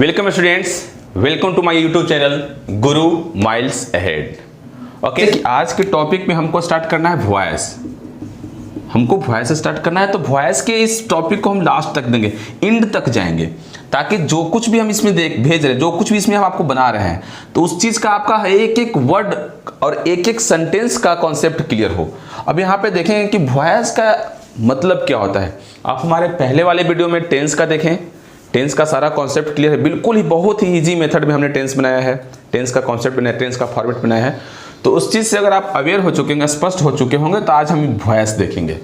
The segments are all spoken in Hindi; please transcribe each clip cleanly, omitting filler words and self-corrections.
Welcome students, welcome to my YouTube channel Guru miles ahead. Okay, आज के टॉपिक में हमको स्टार्ट करना है वॉइस। हमको वॉइस से स्टार्ट करना है, तो वॉइस के इस टॉपिक को हम लास्ट तक देंगे, एंड तक जाएंगे, ताकि जो कुछ भी हम इसमें भेज रहे हैं, जो कुछ भी इसमें हम आपको बना रहे हैं, तो उस चीज का आपका एक एक वर्ड और एक एक सेंटेंस का कॉन्सेप्ट क्लियर हो। अब यहाँ पे देखेंगे कि वॉइस का मतलब क्या होता है। आप हमारे पहले वाले वीडियो में टेंस का देखें, टेंस का सारा कॉन्सेप्ट क्लियर है, बिल्कुल ही बहुत ही इजी मेथड में हमने टेंस बनाया है, टेंस का कॉन्सेप्ट बनाया, टेंस का फॉर्मेट बनाया है। तो उस चीज़ से अगर आप अवेयर हो चुके होंगे, स्पष्ट हो चुके होंगे, तो आज हम वॉइस देखेंगे।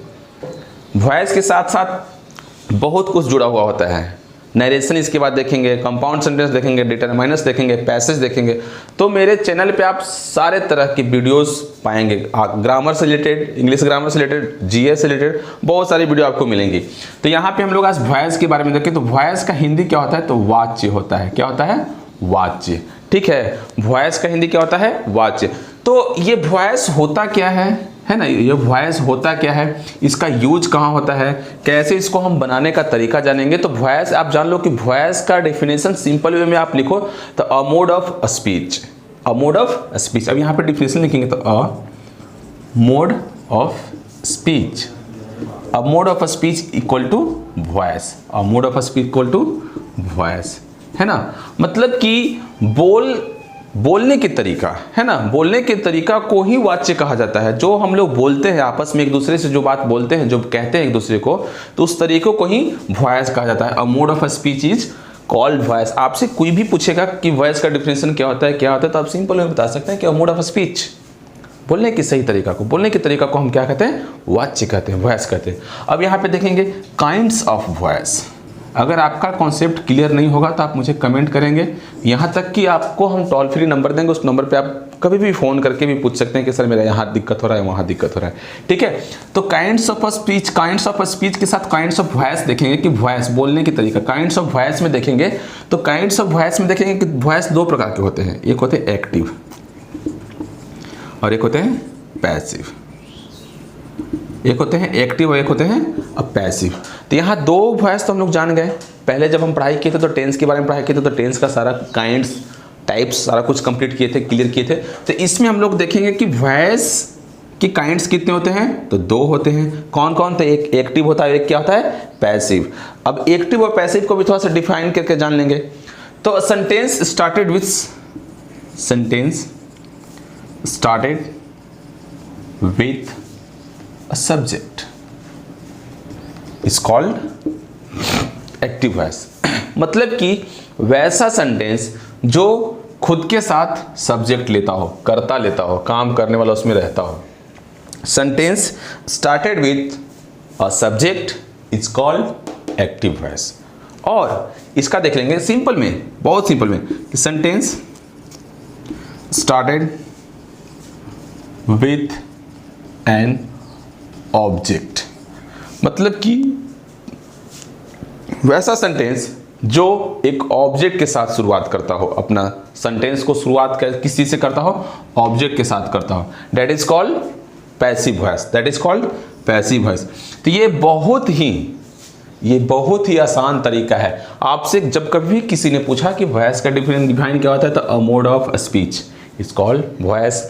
वॉइस के साथ साथ बहुत कुछ जुड़ा हुआ होता है। नरेशन इसके बाद देखेंगे, कंपाउंड सेंटेंस देखेंगे, डिटरमाइनर्स देखेंगे, पैसेज देखेंगे। तो मेरे चैनल पे आप सारे तरह की वीडियोस पाएंगे, ग्रामर से रिलेटेड, इंग्लिश ग्रामर से रिलेटेड, जीएस से रिलेटेड बहुत सारी वीडियो आपको मिलेंगी। तो यहाँ पे हम लोग आज वॉइस के बारे में देखें। तो वॉइस का हिंदी क्या होता है? तो वाच्य होता है। क्या होता है? वाच्य। ठीक है, वॉइस का हिंदी क्या होता है? वाच्य। तो ये वॉइस होता क्या है ना, ये वॉइस होता क्या है, इसका यूज कहाँ होता है, कैसे इसको हम बनाने का तरीका जानेंगे। तो वॉइस आप जान लो कि वॉइस का डेफिनेशन सिंपल वे में आप लिखो तो a mode of speech, a mode of speech. अब यहाँ पे डेफिनेशन लिखेंगे तो a mode of speech, a mode of speech equal to voice, a mode of speech equal to voice, है ना। मतलब कि बोलने के तरीका, है ना, बोलने के तरीका को ही वाच्य कहा जाता है। जो हम लोग बोलते हैं आपस में एक दूसरे से, जो बात बोलते हैं, जो कहते हैं एक दूसरे को, तो उस तरीकों को ही वॉइस कहा जाता है। अ mode of speech is called voice. आपसे कोई भी पूछेगा कि वॉइस का डिफिनेशन क्या होता है, तो आप सिंपल में बता सकते हैं कि अ मोड ऑफ स्पीच, बोलने के सही तरीका को, बोलने के तरीका को हम क्या कहते हैं? वाच्य कहते हैं, वॉइस कहते हैं। अब यहाँ पे देखेंगे काइंड्स ऑफ वॉइस। अगर आपका कॉन्सेप्ट क्लियर नहीं होगा तो आप मुझे कमेंट करेंगे, यहाँ तक कि आपको हम टोल फ्री नंबर देंगे, उस नंबर पे आप कभी भी फ़ोन करके भी पूछ सकते हैं कि सर मेरा यहाँ दिक्कत हो रहा है, वहाँ दिक्कत हो रहा है। ठीक है, तो kinds of speech, kinds of speech के साथ काइंड्स ऑफ वॉइस देखेंगे कि वॉइस बोलने की तरीका। काइंड्स ऑफ वॉइस में देखेंगे तो काइंड्स ऑफ वॉइस में देखेंगे कि वॉइस दो प्रकार के होते हैं, एक होते हैं एक्टिव और एक होते हैं पैसिव। एक होते हैं एक्टिव और एक होते हैं पैसिव। तो यहाँ दो वॉइस तो हम लोग जान गए। पहले जब हम पढ़ाई किए थे तो टेंस के बारे में पढ़ाई किए थे, तो टेंस का सारा काइंड्स, टाइप्स सारा कुछ कंप्लीट किए थे, क्लियर किए थे। तो इसमें हम लोग देखेंगे कि वॉइस की काइंड्स कितने होते हैं? तो दो होते हैं। कौन कौन? तो एक एक्टिव होता है, एक क्या होता है? पैसिव। अब एक्टिव और पैसिव को भी थोड़ा सा डिफाइन करके जान लेंगे। तो sentence started with a subject is called active voice। मतलब कि वैसा सेंटेंस जो खुद के साथ सब्जेक्ट लेता हो, करता लेता हो, काम करने वाला उसमें रहता हो। Sentence started with a subject is called active voice. और इसका देख लेंगे सिंपल में, बहुत सिंपल में, कि sentence started with an object. मतलब कि वैसा सेंटेंस जो एक ऑब्जेक्ट के साथ शुरुआत करता हो, अपना सेंटेंस को शुरुआत किस चीज से करता हो? ऑब्जेक्ट के साथ करता हो। That is called passive voice, that is called passive voice. तो ये बहुत ही आसान तरीका है। आपसे जब कभी किसी ने पूछा कि वॉइस का डिफाइन क्या होता है, तो a mode of speech is called voice.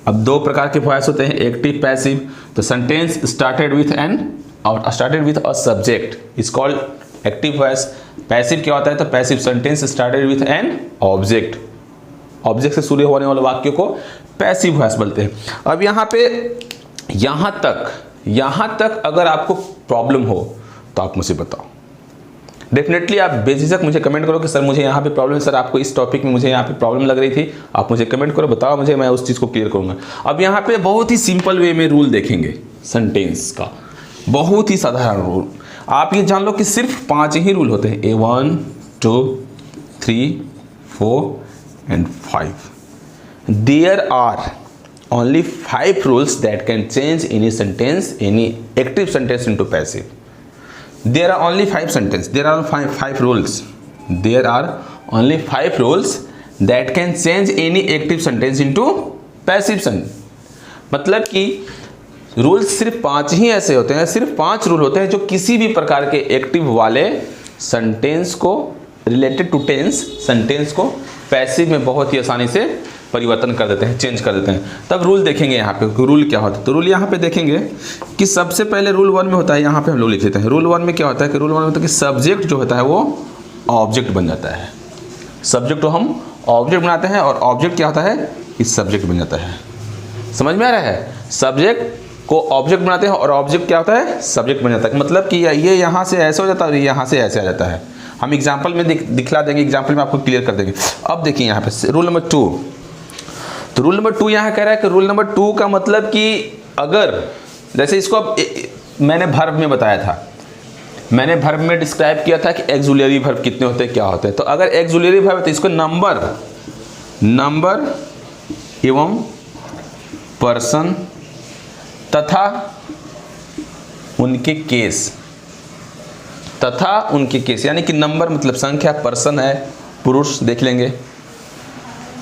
अब दो प्रकार के वॉइस होते हैं, एक्टिव, पैसिव। तो sentence started with a subject is called active voice. Passive क्या होता है? तो passive sentence started with an object, object से शुरू होने वाले वाक्य को पैसिव वॉइस बोलते हैं। अब यहाँ तक अगर आपको प्रॉब्लम हो तो आप मुझे बताओ। डेफिनेटली आप बेझिझक मुझे कमेंट करो कि सर मुझे यहाँ पे प्रॉब्लम है, सर आपको इस टॉपिक में मुझे यहाँ पे प्रॉब्लम लग रही थी, आप मुझे कमेंट करो, बताओ मुझे, मैं उस चीज़ को क्लियर करूँगा। अब यहाँ पे बहुत ही सिंपल वे में रूल देखेंगे सेंटेंस का, बहुत ही साधारण रूल। आप ये जान लो कि सिर्फ 5 ही रूल होते हैं, A1, 2, 3, 4 and 5। There are only 5 rules that can change any sentence, any active sentence into passive। There are only 5 sentences. There are 5 rules. There are only 5 rules that can change any active sentence into passive sentence। मतलब कि रूल्स सिर्फ 5 ही ऐसे होते हैं, सिर्फ 5 रूल होते हैं जो किसी भी प्रकार के एक्टिव वाले सेंटेंस को रिलेटेड टू टेंस सेंटेंस को पैसिव में बहुत ही आसानी से परिवर्तन कर देते हैं, चेंज कर देते हैं। तब रूल देखेंगे यहाँ पे, रूल क्या होता है। तो रूल यहाँ पे देखेंगे कि सबसे पहले रूल 1 में होता है, यहाँ पे हम लोग लिख लेते हैं। रूल 1 में क्या होता है कि रूल 1 में होता है कि सब्जेक्ट जो होता है वो ऑब्जेक्ट बन जाता है। सब्जेक्ट को हम ऑब्जेक्ट बनाते हैं और ऑब्जेक्ट क्या होता है कि सब्जेक्ट बन जाता है। समझ में आ रहा है? सब्जेक्ट को ऑब्जेक्ट बनाते हैं और ऑब्जेक्ट क्या होता है सब्जेक्ट बन जाता है। मतलब कि ये यहाँ से ऐसे हो जाता है और यहाँ से ऐसे आ जाता है। हम एग्जाम्पल में दिखला देंगे, एग्जाम्पल में आपको क्लियर कर देंगे। अब देखिए यहाँ पे रूल नंबर 2। तो रूल नंबर 2 यहाँ कह रहा है कि रूल नंबर 2 का मतलब कि अगर जैसे इसको अब मैंने वर्ब में बताया था, मैंने वर्ब में डिस्क्राइब किया था कि एक्सुलरी वर्ब कितने होते हैं, क्या होते हैं। तो अगर एक्सुलरी वर्ब है तो इसको नंबर एवं पर्सन तथा उनके केस, यानी कि नंबर मतलब संख्या, पर्सन है पुरुष देख लेंगे,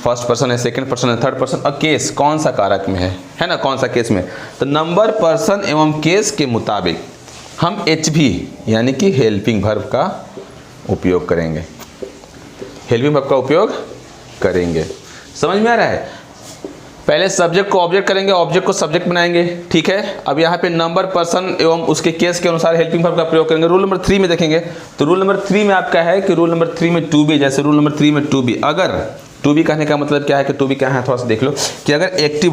फर्स्ट पर्सन है, सेकंड पर्सन है, थर्ड पर्सन, और केस कौन सा कारक में है ना, कौन सा केस में। तो नंबर, पर्सन एवं केस के मुताबिक हम HV यानी कि हेल्पिंग वर्ब का उपयोग करेंगे। हेल्पिंग वर्ब का उपयोग करेंगे। समझ में आ रहा है? पहले सब्जेक्ट को ऑब्जेक्ट करेंगे, ऑब्जेक्ट को सब्जेक्ट बनाएंगे, ठीक है। अब यहाँ पे नंबर, पर्सन एवं उसके केस के अनुसार हेल्पिंग वर्ब का प्रयोग करेंगे। रूल नंबर 3 में देखेंगे तो रूल नंबर 3 में आपका है कि रूल नंबर 3 में टू बी, जैसे रूल नंबर 3 में टू बी, अगर टू बी कहने का मतलब क्या है कि टू बी क्या है थोड़ा सा देख लो कि अगर एक्टिव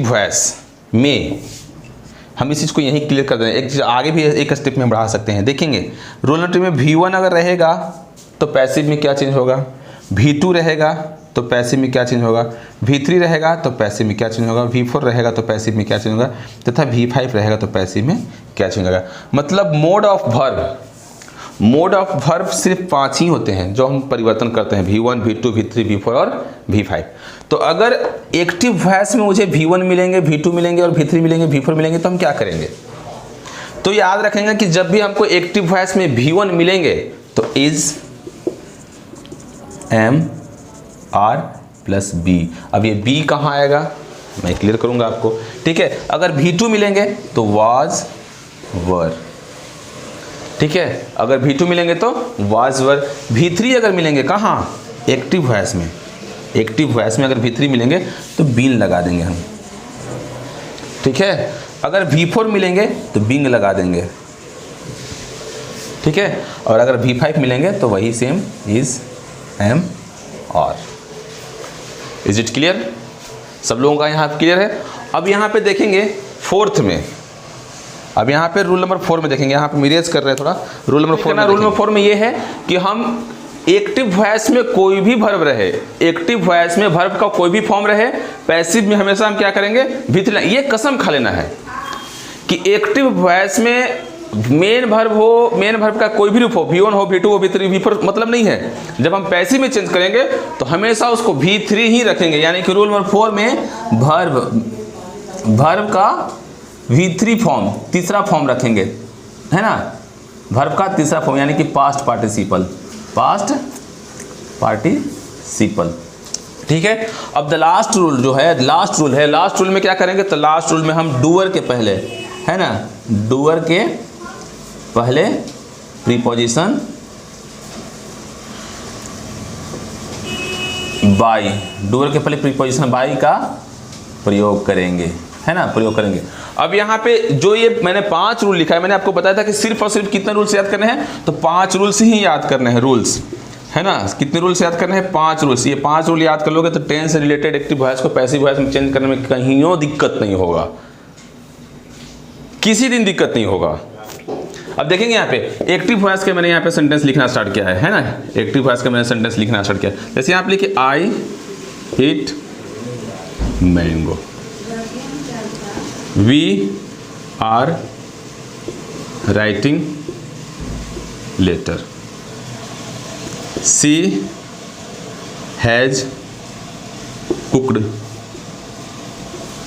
वॉइस में हम इस चीज़ को यहीं क्लियर कर दें, एक चीज़ आगे भी एक स्टेप में बढ़ा सकते हैं। देखेंगे रूल नंबर 3 में V1 अगर रहेगा तो पैसिव में क्या चेंज होगा, V2 रहेगा तो पैसिव में क्या चेंज होगा, V3 रहेगा तो पैसिव में क्या चेंज होगा, V4 रहेगा तो पैसिव में क्या चेंज होगा, तथा V5 रहेगा तो पैसिव में क्या चेंज होगा। मतलब मोड ऑफ वर्ब सिर्फ 5 ही होते हैं जो हम परिवर्तन करते हैं, V1, V2, V3, V4 और V5। तो अगर एक्टिव वॉइस में मुझे V1 मिलेंगे, V2 मिलेंगे और V3 मिलेंगे, V4 मिलेंगे तो हम क्या करेंगे। तो याद रखेंगे कि जब भी हमको एक्टिव वॉइस में V1 मिलेंगे तो is M R plus B। अब ये B कहाँ आएगा मैं क्लियर करूंगा आपको, ठीक है। अगर V2 मिलेंगे तो वाज वर, ठीक है। अगर V2 मिलेंगे तो वाज वर। V3 अगर मिलेंगे कहाँ, एक्टिव वॉइस में, एक्टिव वॉइस में अगर V3 मिलेंगे तो बीन लगा देंगे हम, ठीक है। अगर V4 मिलेंगे तो बिंग लगा देंगे, ठीक है। और अगर V5 मिलेंगे तो वही सेम इज M और। Is it clear? सब लोगों का यहाँ क्लियर है? अब यहाँ पे देखेंगे फोर्थ में, अब यहाँ पे रूल नंबर 4 में देखेंगे, यहाँ पे मिरेज कर रहे हैं थोड़ा। रूल नंबर 4 में ये है कि हम एक्टिव वॉइस में कोई भी वर्ब रहे, एक्टिव वॉइस में वर्ब का कोई भी फॉर्म रहे, पैसिव में हमेशा हम क्या करेंगे V3। ये कसम खा लेना है कि एक्टिव वॉइस में मेन वर्ब हो, मेन वर्ब का कोई भी रूप हो, V1 हो, V2 हो, V3, V4 मतलब नहीं है। जब हम पैसिव में चेंज करेंगे तो हमेशा उसको V3 ही रखेंगे। यानी कि रूल नंबर 4 में वर्ब का V3 फॉर्म, तीसरा फॉर्म रखेंगे, है ना। वर्ब का तीसरा फॉर्म यानी कि पास्ट पार्टिसिपल, ठीक है। अब द लास्ट रूल जो है, लास्ट रूल में क्या करेंगे, तो लास्ट रूल में हम डूअर के पहले, है ना, डूअर के पहले प्रीपोजिशन बाई, डूअर के पहले प्रीपोजिशन बाई का प्रयोग करेंगे, है ना, प्रयोग करेंगे। अब यहाँ पे जो ये मैंने 5 रूल लिखा है, मैंने आपको बताया था कि सिर्फ और सिर्फ कितने रूल्स याद करने हैं, तो 5 रूल्स ही याद करने हैं, रूल्स, है ना। कितने रूल्स याद करने हैं, 5 रूल्स। ये 5 रूल याद कर लोगे तो टेंस से रिलेटेड एक्टिव वॉइस को पैसिव वॉइस में चेंज करने में कहीं दिक्कत नहीं होगा, किसी दिन दिक्कत नहीं होगा। अब देखेंगे यहाँ पे एक्टिव वॉइस के मैंने यहाँ पे सेंटेंस लिखना स्टार्ट किया है ना। एक्टिव वॉइस का मैंने सेंटेंस लिखना स्टार्ट किया, जैसे यहाँ पे लिखे I eat mango, we are writing letter, she has cooked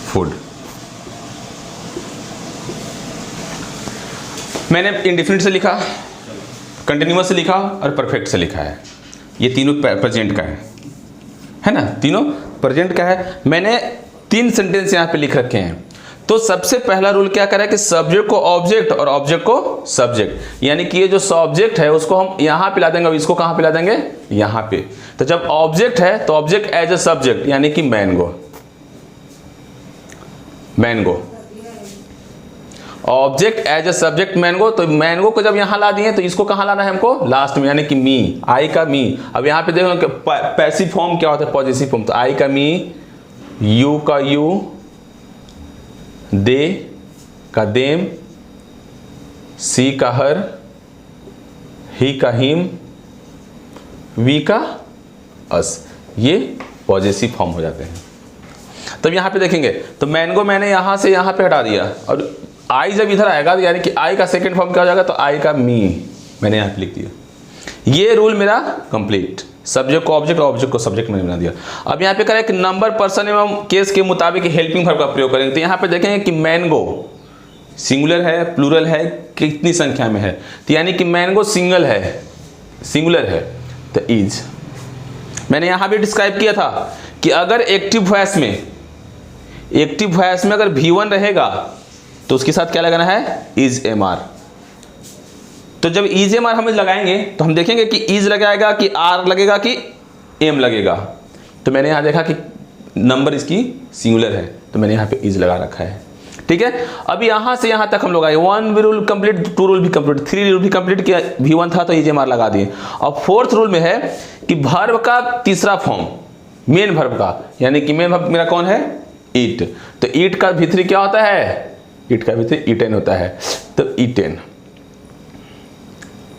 food. मैंने इंडिफिनिट से लिखा, कंटिन्यूअस से लिखा और परफेक्ट से लिखा है। ये तीनों प्रेजेंट का है ना, तीनों प्रेजेंट का है। मैंने 3 सेंटेंस यहाँ पे लिख रखे हैं। तो सबसे पहला रूल क्या करें कि सब्जेक्ट को ऑब्जेक्ट और ऑब्जेक्ट को सब्जेक्ट, यानी कि ये जो सब्जेक्ट है उसको हम यहां पे ला देंगे और इसको कहां पे ला देंगे, यहां पे। तो जब ऑब्जेक्ट है तो ऑब्जेक्ट एज ए सब्जेक्ट, यानी कि mango, mango object as a subject mango. तो मैंगो को जब यहां ला दिए तो इसको कहां लाना है हमको, लास्ट में, यानी कि मी, आई का मी। अब यहां पे देखो पैसिव फॉर्म क्या होता है, पॉजिटिव फॉर्म। तो आई का मी, यू का यू, दे का देम, सी का हर, ही का हिम, वी का अस, ये पॉजिटिव फॉर्म हो जाते हैं। तब यहां पे देखेंगे तो मैंगो मैंने यहां से यहां पे हटा दिया, और आई जब इधर आएगा तो यानी कि आई का सेकंड फॉर्म क्या हो जाएगा, तो आई का मी मैंने यहां पे लिख दिया। ये रूल मेरा कंप्लीट, सब्जेक्ट को ऑब्जेक्ट, ऑब्जेक्ट को सब्जेक्ट मैंने बना दिया। अब यहाँ पे करें कि नंबर, पर्सन एवं केस के मुताबिक हेल्पिंग वर्ब का प्रयोग करेंगे। तो यहाँ पे देखेंगे कि मैंगो सिंगुलर है, प्लूरल है, कितनी संख्या में है, तो यानी कि मैंगो सिंगल है, सिंगुलर है, तो इज। मैंने यहाँ भी डिस्क्राइब किया था कि अगर एक्टिव वॉइस में, एक्टिव वॉइस में अगर V1 रहेगा तो उसके साथ क्या लगाना है, इज एम आर। तो जब इज एम आर हम लगाएंगे तो हम देखेंगे कि इज लगाएगा कि आर लगेगा कि एम लगेगा। तो मैंने यहां देखा कि नंबर इसकी सिंगुलर है तो मैंने यहां पे इज लगा रखा है, ठीक है। अब यहां से यहां तक हम लोग आए, 1 रूल कंप्लीट, 2 रूल भी कंप्लीट, 3 रूल भी कंप्लीट किया। V1 था तो इज एम आर लगा दिए। अब 4th रूल में है कि वर्ब का तीसरा फॉर्म, मेन वर्ब का, यानी कि मेन वर्ब मेरा कौन है, ईट। तो ईट का भीतरी क्या होता है, ईट का भीतरी ईटेन होता है, तो ईटेन,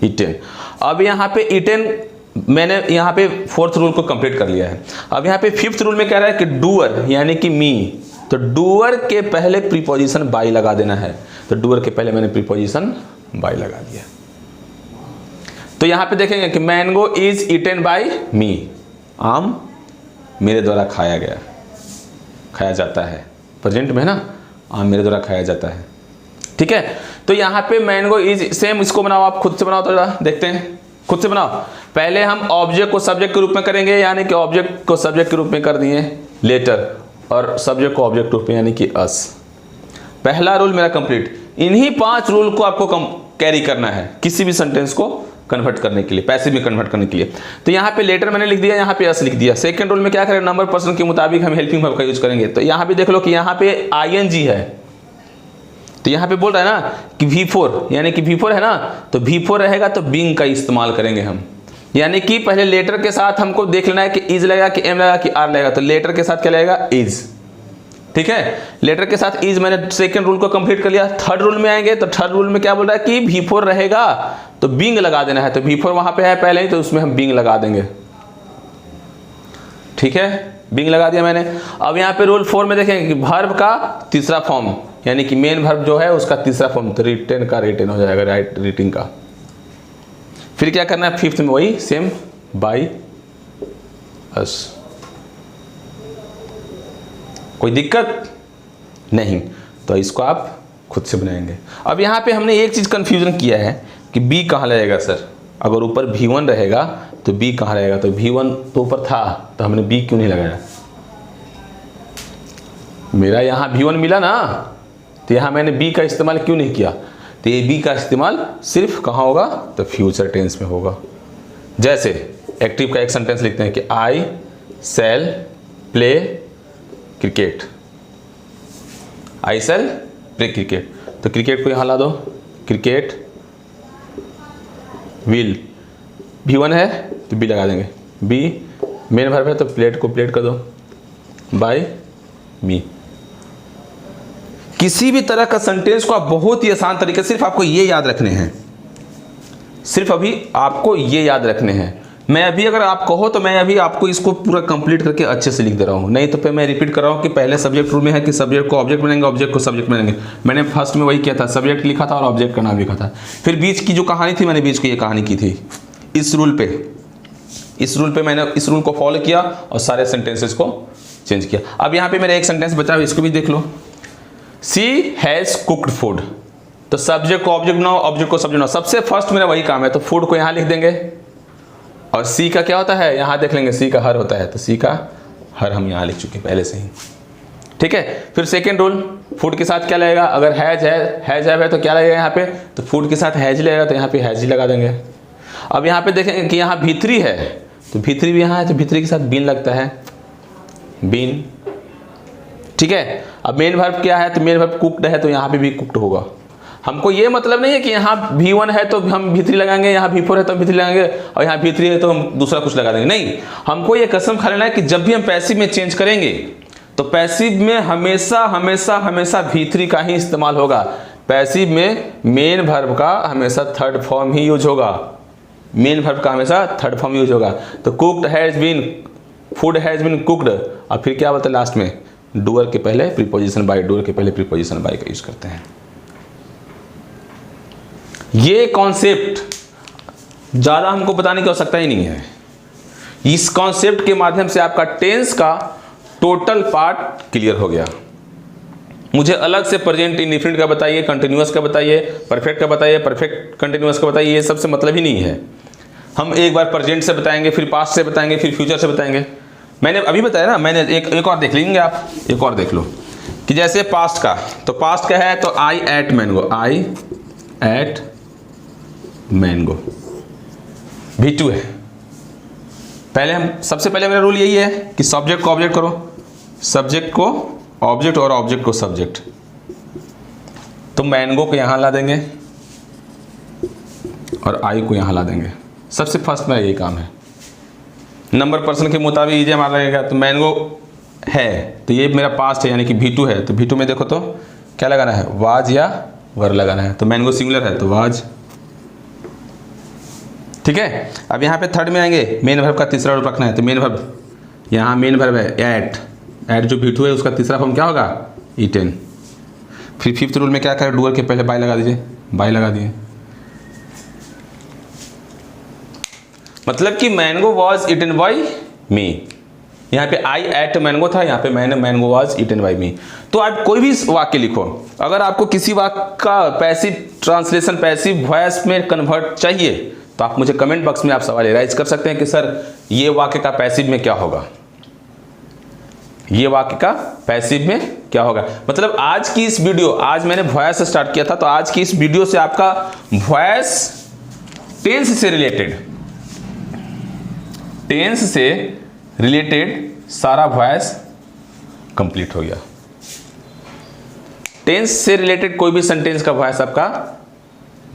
ईटेन। अब यहाँ पे ईटेन मैंने यहाँ पे 4th रूल को कंप्लीट कर लिया है। अब यहाँ पे 5th रूल में कह रहा है कि डूअर यानी कि मी, तो डूअर के पहले प्रीपोजिशन बाई लगा देना है। तो डूअर के पहले मैंने प्रीपोजिशन बाई लगा दिया। तो यहाँ पे देखेंगे कि मैंगो इज ईटेन बाई मी, आम मेरे द्वारा खाया गया, खाया जाता है, प्रेजेंट में ना, आम मेरे द्वारा खाया जाता है, ठीक है। तो यहाँ पे मैंगो इज, सेम इसको बनाओ, आप खुद से बनाओ, तो देखते हैं, खुद से बनाओ। पहले हम ऑब्जेक्ट को सब्जेक्ट के रूप में करेंगे, यानी कि ऑब्जेक्ट को सब्जेक्ट के रूप में कर दिए लेटर, और सब्जेक्ट को ऑब्जेक्ट के रूप में यानी कि अस। पहला रूल मेरा कंप्लीट। इन्हीं 5 रूल को आपको कैरी करना है किसी भी सेंटेंस को कन्वर्ट करने के लिए, पैसिव में कन्वर्ट करने के लिए। तो यहाँ पे लेटर मैंने लिख दिया, यहाँ पे अस लिख दिया। सेकंड रूल में क्या करें, नंबर पर्सन के मुताबिक हम हेल्पिंग वर्ब का यूज करेंगे। तो यहाँ पे देख लो कि यहाँ पे ING है, तो यहाँ पे बोल रहा है ना कि V4, यानी कि V4 है ना, तो V4 रहेगा तो बीइंग का इस्तेमाल करेंगे हम, यानी कि पहले लेटर के साथ हमको देख लेना है कि इज लगेगा कि एम लगेगा कि आर लगेगा। तो लेटर के साथ क्या लगेगा, इज, ठीक है। लेटर के साथ इज, मैंने सेकंड रूल को कंप्लीट कर लिया। थर्ड रूल में आएंगे तो थर्ड रूल में क्या बोल रहा है कि V4 रहेगा तो बीइंग लगा देना है। तो V4 वहां पे है पहले ही, तो उसमें हम बीइंग लगा देंगे, ठीक है, बीइंग लगा दिया मैंने। अब यहाँ पे रूल 4 में देखेंगे कि वर्ब का तीसरा फॉर्म, यानी कि मेन वर्ब जो है उसका तीसरा फॉर्म, तो रिटेन का रिटेन हो जाएगा, राइट, रीटिंग का। फिर क्या करना है 5th में वही सेम, बाई अस। कोई दिक्कत नहीं, तो इसको आप खुद से बनाएंगे। अब यहाँ पे हमने एक चीज कंफ्यूजन किया है कि बी कहाँ लगेगा सर, अगर ऊपर V1 रहेगा तो बी कहाँ रहेगा। तो V1 तो ऊपर था तो हमने बी क्यों नहीं लगाया, मेरा यहाँ V1 मिला ना, तो यहाँ मैंने बी का इस्तेमाल क्यों नहीं किया। तो ये बी का इस्तेमाल सिर्फ कहाँ होगा, तो फ्यूचर टेंस में होगा। जैसे एक्टिव का एक सेंटेंस लिखते हैं कि आई शैल प्ले क्रिकेट, आई शैल प्ले क्रिकेट, तो क्रिकेट को यहाँ ला दो, क्रिकेट विल, V1 है तो बी लगा देंगे, बी मेन वर्ब है तो प्लेट को प्लेट कर दो, बाय मी। किसी भी तरह का सेंटेंस को आप बहुत ही आसान तरीके से, सिर्फ आपको ये याद रखने हैं, सिर्फ अभी आपको ये याद रखने हैं। मैं अभी अगर आप कहो तो मैं अभी आपको इसको पूरा कंप्लीट करके अच्छे से लिख दे रहा हूँ, नहीं तो फिर मैं रिपीट कर रहा हूँ कि पहले सब्जेक्ट रूल में है कि सब्जेक्ट को ऑब्जेक्ट बनाएंगे, ऑब्जेक्ट को सब्जेक्ट बनाएंगे। मैंने फर्स्ट में वही किया था, सब्जेक्ट लिखा था और ऑब्जेक्ट का नाम लिखा था। फिर बीच की जो कहानी थी, मैंने बीच की ये कहानी की थी इस रूल पे, इस रूल पे मैंने इस रूल को फॉलो किया और सारे सेंटेंसेस को चेंज किया। अब यहाँ पे मेरा एक सेंटेंस बचा है, इसको भी देख लो। सी हैज कुक्ड फूड, तो सब्जेक्ट को ऑब्जेक्ट बनाओ, ऑब्जेक्ट को सब्जेक्ट बनाओ। सबसे फर्स्ट मेरा वही काम है, तो फूड को यहाँ लिख देंगे। और सी का क्या होता है, यहाँ देख लेंगे, सी का हर होता है, तो सी का हर हम यहाँ लिख चुके पहले से ही, ठीक है। फिर सेकेंड रूल, फूड के साथ क्या लगेगा, अगर हैज है तो क्या लगेगा यहाँ पे, तो फूड के साथ हैज लगेगा, तो यहाँ पे हैज ही लगा देंगे। अब यहाँ पे देखेंगे कि यहाँ भीतरी है, तो भीतरी भी यहाँ है, तो भीतरी के साथ बीन लगता है, बीन, ठीक है। अब मेन वर्ब क्या है, तो मेन वर्ब कुक्ड है, तो यहाँ पे भी कुक्ड होगा। हमको ये मतलब नहीं है कि यहाँ V1 है तो हम भीतरी लगाएंगे, यहाँ V4 है तो हम भीतरी लगाएंगे, और यहाँ V3 है तो हम दूसरा कुछ लगा देंगे, नहीं। हमको ये कसम खा लेना है कि जब भी हम पैसिव में चेंज करेंगे तो पैसिव में हमेशा हमेशा हमेशा V3 का ही इस्तेमाल होगा। पैसिव में मेन वर्ब का हमेशा थर्ड फॉर्म ही यूज होगा, मेन वर्ब का हमेशा थर्ड फॉर्म यूज होगा। तो cooked has been, food has been cooked, और फिर क्या बोलते हैं लास्ट में, डूअर के पहले प्रीपोजिशन बाय, डूअर के पहले प्रीपोजिशन बाय का यूज करते हैं। ये कॉन्सेप्ट ज़्यादा हमको बताने की आवश्यकता ही नहीं है। इस कॉन्सेप्ट के माध्यम से आपका टेंस का टोटल पार्ट क्लियर हो गया। मुझे अलग से प्रेजेंट इंडेफिनिट का बताइए, कंटिन्यूअस का बताइए, परफेक्ट का बताइए, परफेक्ट कंटिन्यूअस का बताइए, ये सबसे मतलब ही नहीं है। हम एक बार प्रेजेंट से बताएंगे, फिर पास्ट से बताएंगे, फिर फ्यूचर से बताएंगे। मैंने अभी बताया ना, मैंने एक और देख लेंगे आप, एक और देख लो कि जैसे पास्ट का, तो पास्ट का है तो आई एट मैंगो, आई एट मैंगो, V2 है। पहले हम सबसे पहले मेरा रूल यही है कि सब्जेक्ट को ऑब्जेक्ट करो, सब्जेक्ट को ऑब्जेक्ट और ऑब्जेक्ट को सब्जेक्ट। तो मैंगो को यहां ला देंगे और आई को यहां ला देंगे। सबसे फर्स्ट मेरा यही काम है। नंबर पर्सन के मुताबिक ये हमारा लगेगा, तो मैंगो है तो ये मेरा पास्ट है यानी कि V2 है, तो V2 में देखो तो क्या लगाना है, वाज या वर लगाना है। तो मैंगो सिंगुलर है तो वाज, ठीक है। अब यहाँ पे थर्ड में आएंगे, मेन वर्ब का तीसरा रूप रखना है, तो मेन वर्ब यहाँ मेन वर्ब है एट, एट जो V2 है उसका तीसरा फॉर्म क्या होगा, ईटेन। फिर फिफ्थ रूल में क्या करें, डूअर के पहले बाय लगा दीजिए, बाय लगा दिए। मतलब कि मैंगो वॉज ईटन बाय मी, यहाँ पे आई एट मैंगो था, यहाँ पे मैंगो वॉज ईटन बाय मी। तो आप कोई भी वाक्य लिखो, अगर आपको किसी वाक्य का पैसिव ट्रांसलेशन पैसिव वॉइस में कन्वर्ट चाहिए तो आप मुझे कमेंट बॉक्स में आप सवाल राइज कर सकते हैं कि सर ये वाक्य का पैसिव में क्या होगा, ये वाक्य का पैसिव में क्या होगा। मतलब आज की इस वीडियो, आज मैंने वॉइस से स्टार्ट किया था, तो आज की इस वीडियो से आपका वॉइस टेंस से रिलेटेड सारा वॉइस कंप्लीट हो गया। टेंस से रिलेटेड कोई भी सेंटेंस का वॉइस आपका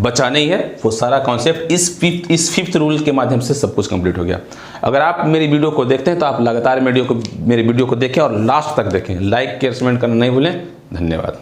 बचा नहीं है, वो सारा कॉन्सेप्ट इस फिफ्थ रूल के माध्यम से सब कुछ कंप्लीट हो गया। अगर आप मेरी वीडियो को देखते हैं तो आप लगातार मेरे वीडियो को देखें और लास्ट तक देखें। लाइक, कमेंट करना नहीं भूलें। धन्यवाद।